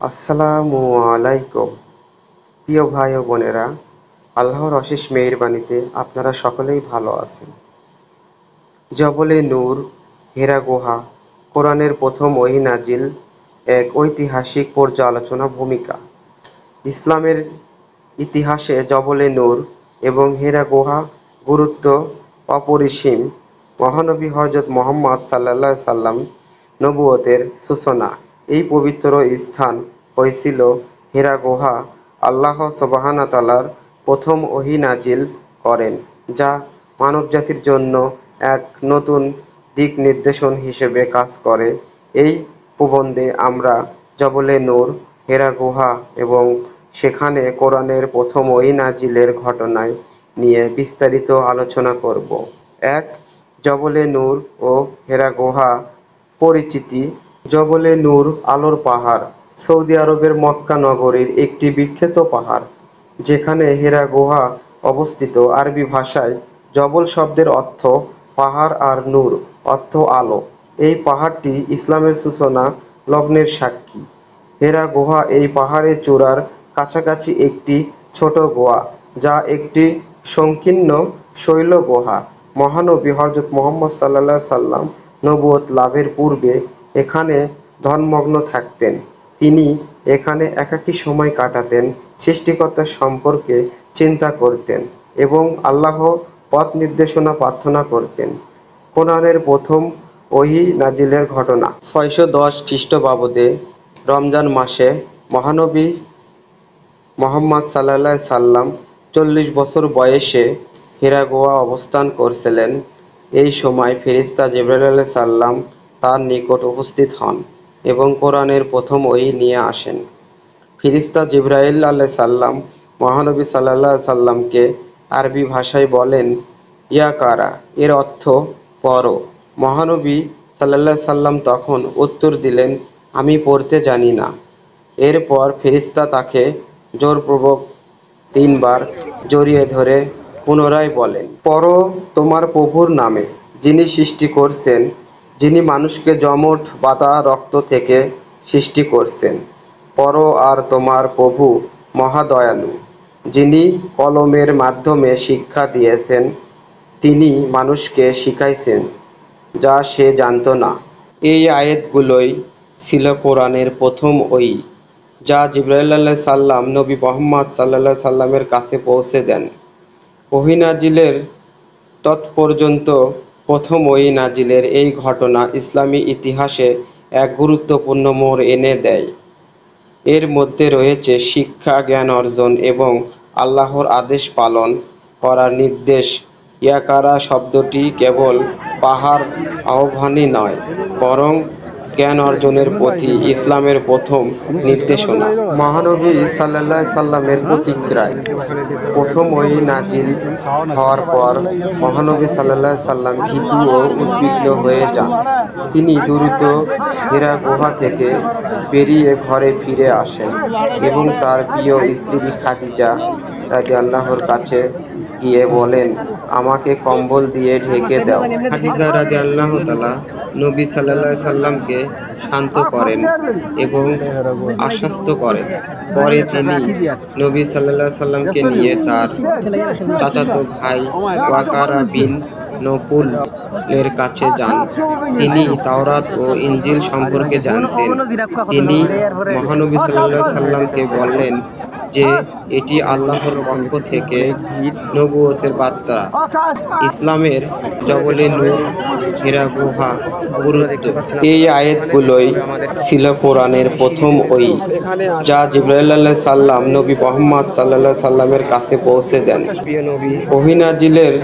আসসালামু আলাইকুম প্রিয় ভাই ও বোনেরা, আল্লাহর অশেষ মেহেরবানিতে আপনারা সকলেই ভালো আছেন। জবলে নূর, হেরা গুহা, কোরআনের প্রথম ওহী নাজিল, এক ঐতিহাসিক পর্যালোচনা ভূমিকা। ইসলামের ইতিহাসে জবলে নূর এবং হেরা গুহা গুরুত্ব অপরিসীম। মহানবী হযরত মুহাম্মদ সাল্লাল্লাহু আলাইহি সাল্লাম নবুয়তের সূচনা। এই পবিত্র স্থান হয়েছিল হেরা গুহা। আল্লাহ সুবহানাহু ওয়া তাআলার প্রথম ওহী নাজিল করেন, যা মানবজাতির জন্য এক নতুন দিক নির্দেশন হিসেবে কাজ করে। এই প্রবন্ধে আমরা জবলে নূর, হেরা গুহা এবং সেখানে কোরআনের প্রথম ওহী নাজিলের ঘটনা নিয়ে বিস্তারিত আলোচনা করব। ১. জবলে নূর ও হেরা গুহা পরিচিতি। জবলে নূর আলোর পাহাড়, সৌদি আরবের মক্কা নগরীর একটি বিখ্যাত পাহাড়, যেখানে হেরা গুহা অবস্থিত। আরবি ভাষায় জবল শব্দের অর্থ পাহাড় আর নূর অর্থ আলো। এই পাহাড়টি ইসলামের সূচনা লগ্নের সাক্ষী। হেরা গুহা এই পাহাড়ের চূড়ার কাছাকাছি একটি ছোট গুহা, যা একটি সংকীর্ণ শৈল গুহা। মহানবী হযরত মুহাম্মদ সাল্লাল্লাহু আলাইহি সাল্লাম নবুয়ত লাভের পূর্বে এখানে ধ্যানমগ্ন থাকতেন। তিনি এখানে একাকী সময় কাটাতেন, সৃষ্টিকর্তা সম্পর্কে চিন্তা করতেন এবং আল্লাহর পথ নির্দেশনা প্রার্থনা করতেন। কোরআনের প্রথম ওহী নাজিলের ঘটনা। ৬১০ খ্রিস্টপূর্বাব্দে রমজান মাসে মহানবী মুহাম্মদ সাল্লাল্লাহু আলাইহি সাল্লাম ৪০ বছর বয়সে হেরা গুহায় অবস্থান করছিলেন। এই সময় ফেরেশতা জিবরাইল আলাইহিস সালাম তার নিকট উপস্থিত হন এবং কোরআনের প্রথম ওহী নিয়ে আসেন। ফেরেশতা জিবরাইল আলাইহিস সালাম মহানবী সাল্লাল্লাহু আলাইহি সাল্লামকে আরবি ভাষায় বলেন, ইয়া কারা, এর অর্থ পড়ো। মহানবী সাল্লাল্লাহু আলাইহি সাল্লাম তখন উত্তর দিলেন, আমি পড়তে জানি না। এরপর ফেরেশতা তাকে জোরপূর্বক ৩ বার জড়িয়ে ধরে পুনরায় বলেন, পড়ো তোমার প্রভুর নামে, যিনি সৃষ্টি করছেন, যিনি মানুষকে জমট বাঁধা রক্ত থেকে সৃষ্টি করছেন। পড়ো আর তোমার প্রভু মহাদয়ালু, যিনি কলমের মাধ্যমে শিক্ষা দিয়েছেন, তিনি মানুষকে শিখাইছেন যা সে জানত না। এই আয়াতগুলোই ছিল কোরআনের প্রথম ওহী, যা জিবরাইল আলাইহিস সালাম নবী মুহাম্মদ সাল্লাল্লাহু আলাইহি সাল্লামের কাছে পৌঁছে দেন। ওহী নাজিলের তৎপর্যন্ত প্রথম ওহী নাজিলের এই ঘটনা ইসলামী ইতিহাসে এক গুরুত্বপূর্ণ মোড় এনে দেয়। এর মধ্যে রয়েছে শিক্ষা, জ্ঞান অর্জন এবং আল্লাহর আদেশ পালন করার নির্দেশ। ইয়াকারা শব্দটি কেবল পাহাড় আহ্বানই নয়, বরং জ্ঞান অর্জনের প্রতি ইসলামের প্রথম নির্দেশনা। মহানবী সাল্লাল্লাহু আলাইহি সাল্লামের প্রতিক্রিয়া। প্রথম ওহী নাজিল হওয়ার পর মহানবী সাল্লাল্লাহু আলাইহি সাল্লাম ভীতু ও উদ্বিগ্ন হয়ে যান। তিনি দ্রুত হেরা গুহা থেকে বেরিয়ে ঘরে ফিরে আসেন এবং তার প্রিয় স্ত্রী খাদিজা রাদিয়াল্লাহুর কাছে গিয়ে বলেন, আমাকে কম্বল দিয়ে ঢেকে দাও। খাদিজা রাদিয়াল্লাহু তাআলা নবী সাল্লাল্লাহু আলাইহি সাল্লামকে শান্ত করেন এবং আশ্বস্ত করেন। পরে তিনি নবী সাল্লাল্লাহু আলাইহি সাল্লামকে নিয়ে তার চাচাতো ভাই ওয়াকারা বিন নফল এর কাছে যান। তিনি তাওরাত ও ইনজিল সম্পর্কে জানতেন। তিনি মহানবী সাল্লাল্লাহু আলাইহি সাল্লামকে বললেন যে এটি আল্লাহর পক্ষ থেকে নবুয়তের বার্তা। ইসলামের জবলে নূর, হেরা গুহা গুরুত্ব। এই আয়াতগুলোই ছিল কোরআনের প্রথম ওহী, যা জিবরাইল আলাইহিস সালাম নবী মুহাম্মদ সাল্লাল্লাহু আলাইহি সাল্লামের কাছে পৌঁছে দেন। ওহী নাজিলের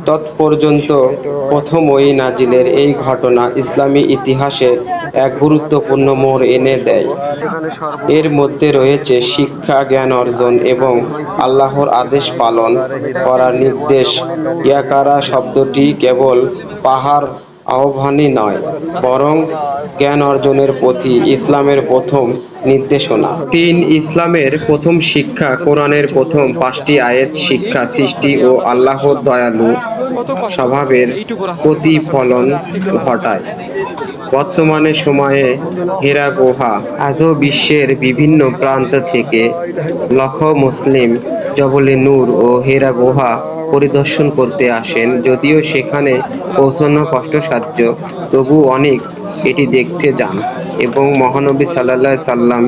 তৎপর্যন্ত প্রথম ওহী নাজিলের এই ঘটনা ইসলামী ইতিহাসে এক গুরুত্বপূর্ণ মোড় এনে দেয়। এর মধ্যে রয়েছে শিক্ষা, জ্ঞান অর্জন এবং আল্লাহর আদেশ পালন করার নির্দেশ। ইয়াকারা শব্দটি কেবল পাহাড় আহ্বানই নয়, বরং জ্ঞান অর্জনের প্রতি ইসলামের প্রথম নির্দেশনা। ৩. ইসলামের প্রথম শিক্ষা। কোরআনের প্রথম ৫টি আয়াত শিক্ষা, সৃষ্টি ও আল্লাহর দয়ালু স্বভাবের প্রতিফলন ঘটায়। বর্তমানে সময়ে হেরা গুহা আজও বিশ্বের বিভিন্ন প্রান্ত থেকে লক্ষ মুসলিম জবলে নূর ও হেরা গুহা পরিদর্শন করতে আসেন। যদিও সেখানে পৌঁছানো কষ্টসাধ্য, তবু অনেক এটি দেখতে যান এবং মহানবী সাল্লাল্লাহু আলাইহি সাল্লাম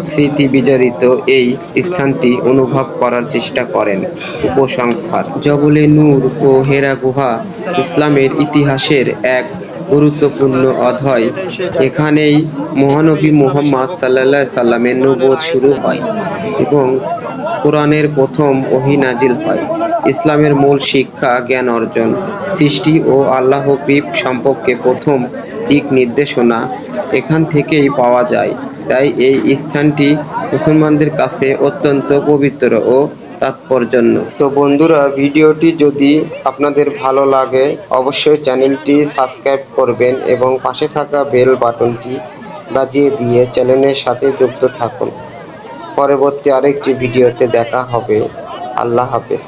স্মৃতি বিজড়িত এই স্থানটি অনুভব করার চেষ্টা করেন। উপসংহার: জবলে নূর ও হেরা গুহা ইসলামের ইতিহাসের এক গুরুত্বপূর্ণ অধ্যায়। এখানেই মহানবী মুহাম্মদ সাল্লাল্লাহু আলাইহি সাল্লামের নবুয়ত শুরু হয় এবং কোরআনের প্রথম ওহী নাজিল হয়। ইসলামের মূল শিক্ষা, জ্ঞান অর্জন, সৃষ্টি ও আল্লাহ কৃপ সম্পর্কে প্রথম দিক নির্দেশনা এখান থেকেই পাওয়া যায়। তাই এই স্থানটি মুসলমানদের কাছে অত্যন্ত পবিত্র ও তাৎপর্যপূর্ণ। তো বন্ধুরা, ভিডিওটি যদি আপনাদের ভালো লাগে অবশ্যই চ্যানেলটি সাবস্ক্রাইব করবেন এবং পাশে থাকা বেল বাটনটি বাজিয়ে দিয়ে চ্যানেলের সাথে যুক্ত থাকুন। পরবর্তী আরেকটি ভিডিওতে দেখা হবে। আল্লাহ হাফেজ।